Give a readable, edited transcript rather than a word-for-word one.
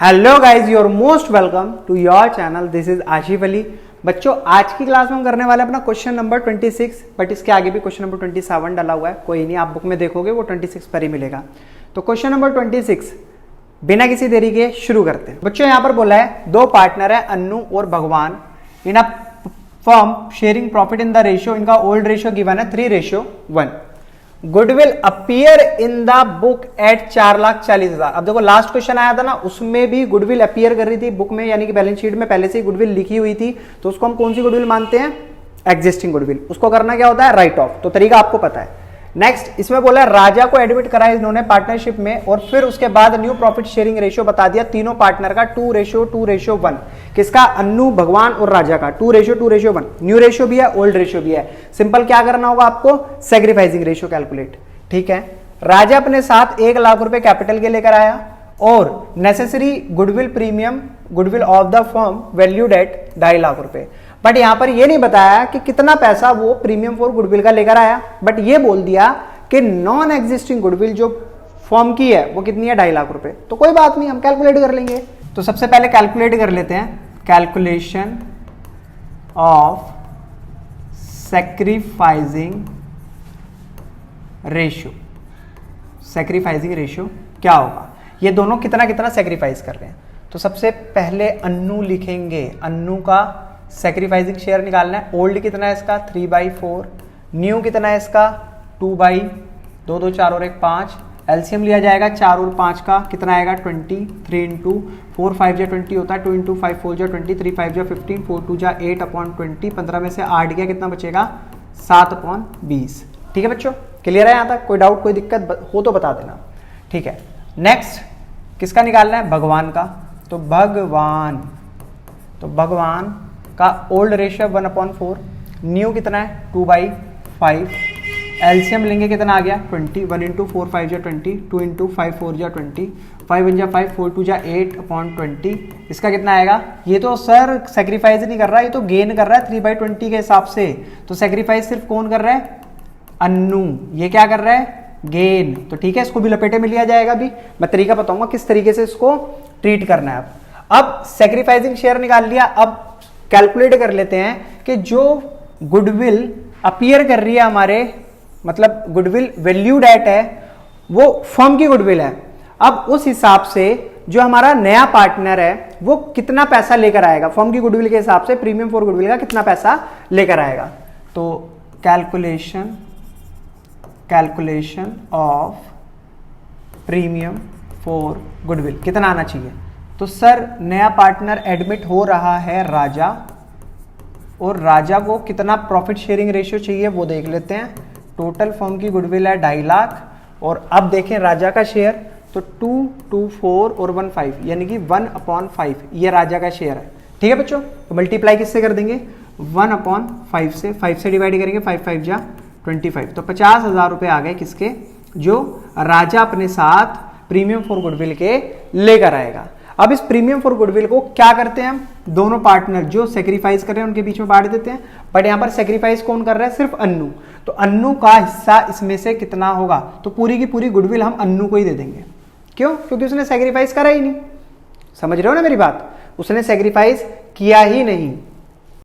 Hello guys, you're most welcome to your channel. This is Asif Ali. बच्चों, आज की class में हम करने वाले अपना क्वेश्चन नंबर 26, बट इसके आगे भी क्वेश्चन नंबर 27 डाला हुआ है। कोई नहीं, आप बुक में देखोगे वो 26 पर ही मिलेगा। तो क्वेश्चन नंबर 26 बिना किसी देरी के शुरू करते हैं। बच्चों, यहाँ पर बोला है दो पार्टनर है अन्नू और Bhagwan in a firm sharing profit in the ratio. इनका ओल्ड रेशियो गिवन है 3:1। Goodwill appear in the book at 4,40,000। अब देखो, लास्ट क्वेश्चन आया था ना, उसमें भी गुडविल अपीयर कर रही थी बुक में, यानी कि बैलेंस शीट में पहले से ही गुडविल लिखी हुई थी। तो उसको हम कौन सी गुडविल मानते हैं? Existing goodwill. उसको करना क्या होता है? Right of. तो तरीका आपको पता है। नेक्स्ट, इसमें बोला राजा को एडमिट कराया इन्होंने पार्टनरशिप में, और फिर उसके बाद न्यू प्रॉफिट शेयरिंग रेशियो बता दिया तीनों पार्टनर का 2:2:1। किसका? अन्नू, भगवान और राजा का 2:2:1। न्यू रेशियो भी है, ओल्ड रेशियो भी है। सिंपल क्या करना होगा आपको? सेग्रीफाइसिंग रेशियो कैलकुलेट। ठीक है। राजा अपने साथ 1,00,000 रुपए कैपिटल के लेकर आया और necessary goodwill premium goodwill of the firm valued at 2,50,000 रुपए। बट यहां पर यह नहीं बताया कि कितना पैसा वो प्रीमियम फॉर गुडविल का लेकर आया, बट ये बोल दिया कि नॉन एग्जिस्टिंग गुडविल जो फर्म की है वो कितनी है? 2,50,000 रुपए। तो कोई बात नहीं, हम कैलकुलेट कर लेंगे। तो सबसे पहले कैलकुलेट कर लेते हैं। Calculation of sacrificing ratio. Sacrificing ratio क्या होगा? ये दोनों कितना कितना सैक्रिफाइस कर रहे हैं। तो सबसे पहले अन्नू लिखेंगे। अन्नू का सैक्रिफाइसिंग शेयर निकालना है। ओल्ड कितना है इसका? 3/4। न्यू कितना है इसका? 2/2, 2 4 और 1 5। एलसीएम लिया जाएगा 4 और 5 का, कितना आएगा? 20। 3 × 4 5 जा 20 होता है। 2 × 5 4 जा 20, 3 5 जा 15, 4 2 जा 8/20। 15 में से 8 गया, कितना बचेगा? 7/20। ठीक है बच्चों, क्लियर है यहाँ तक? कोई डाउट, कोई दिक्कत हो तो बता देना। ठीक है। नेक्स्ट किसका निकालना है? भगवान का। तो भगवान का ओल्ड रेशियो 1/4। न्यू कितना है? 2/5। एलसीएम लेंगे, कितना आ गया? 20। 1 × 4 5 जा 20, 2 × 5 4 जा 20, 5 1 जा 5, 4 2 जा 8/20। इसका कितना आएगा? ये तो सर सेक्रीफाइस नहीं कर रहा है, ये तो गेन कर रहा है 3/20 के हिसाब से। तो सेक्रीफाइस सिर्फ कौन कर रहा है? अन्नू। ये क्या कर रहा है? गेन। तो ठीक है, इसको भी लपेटे में लिया जाएगा। भी मैं तरीका बताऊंगा किस तरीके से इसको ट्रीट करना है। अब सेक्रीफाइसिंग शेयर निकाल लिया। अब कैलकुलेट कर लेते हैं कि जो गुडविल अपीयर कर रही है हमारे, मतलब गुडविल वैल्यूड एट है, वो फर्म की गुडविल है। अब उस हिसाब से जो हमारा नया पार्टनर है वो कितना पैसा लेकर आएगा फर्म की गुडविल के हिसाब से, प्रीमियम फॉर गुडविल का कितना पैसा लेकर आएगा। तो calculation of premium for goodwill कितना आना चाहिए? तो सर नया पार्टनर एडमिट हो रहा है राजा, और राजा को कितना प्रॉफिट शेयरिंग रेशियो चाहिए वो देख लेते हैं। टोटल फर्म की गुडविल है 2,50,000, और अब देखें राजा का शेयर, तो 2 2 4 और 1 5, यानी कि 1/5 ये राजा का शेयर है। ठीक है बच्चों, तो मल्टीप्लाई किससे कर देंगे? 1/5 से। 5 से डिवाइड करेंगे, 5 5 जा 25। तो 50,000 रुपए आ गए किसके? जो राजा अपने साथ प्रीमियम फॉर गुडविल के लेकर आएगा। अब इस प्रीमियम फॉर गुडविल को क्या करते हैं हम? दोनों पार्टनर जो सेक्रीफाइस कर रहे हैं उनके बीच में बांट देते हैं। बट यहां पर सेक्रीफाइस कौन कर रहा है? सिर्फ अन्नू। तो अन्नू का हिस्सा इसमें से कितना होगा? तो पूरी की पूरी गुडविल हम अन्नू को ही दे देंगे। क्यों? क्योंकि उसने सेक्रीफाइस करा ही नहीं। समझ रहे हो ना मेरी बात? उसने सेक्रीफाइस किया ही नहीं।